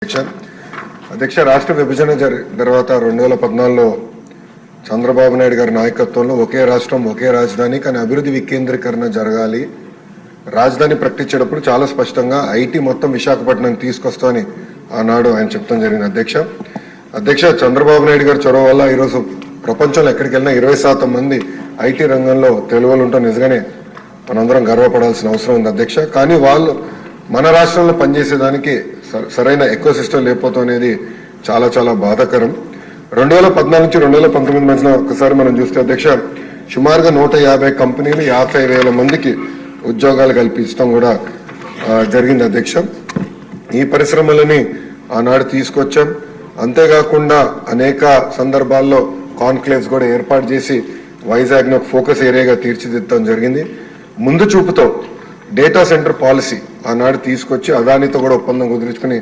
అధ్యక్ష రాష్ట్ర విభజన తర్వాత 2014లో చంద్రబాబు నాయుడు గారి నాయకత్వంలో ఒకే రాష్ట్రం ఒకే రాజధాని కానీ అభివృద్ధి వికేంద్రీకరణ జరగాలి. రాజధాని ప్రకటించేటప్పుడు చాలా స్పష్టంగా ఐటీ మొత్తం విశాఖపట్నం తీసుకొస్తామని ఆనాడు ఆయన చెప్తాం జరిగింది. అధ్యక్ష చంద్రబాబు నాయుడు గారి చొరవ వల్ల ఈరోజు ప్రపంచంలో ఎక్కడికి వెళ్ళినా 20% మంది ఐటీ రంగంలో తెలుగులు ఉంటాం. నిజంగానే మనందరం గర్వపడాల్సిన అవసరం ఉంది అధ్యక్ష. కానీ వాళ్ళు మన రాష్ట్రంలో పనిచేసేదానికి సరైన ఎకో సిస్టమ్ లేకపోవడం అనేది చాలా చాలా బాధాకరం. 2014 నుంచి 2019 మధ్యన ఒకసారి మనం చూస్తే అధ్యక్ష సుమారుగా 150 కంపెనీలు 50,000 మందికి ఉద్యోగాలు కల్పించడం కూడా జరిగింది అధ్యక్ష. ఈ పరిశ్రమలని ఆనాడు తీసుకొచ్చాం. అంతేకాకుండా అనేక సందర్భాల్లో కాన్క్లేవ్స్ కూడా ఏర్పాటు చేసి వైజాగ్ను ఒక ఫోకస్ ఏరియాగా తీర్చిదిద్దడం జరిగింది. ముందు చూపుతో డేటా సెంటర్ పాలసీ ఆనాడు తీసుకొచ్చి అదానితో కూడా ఒప్పందం కుదుర్చుకుని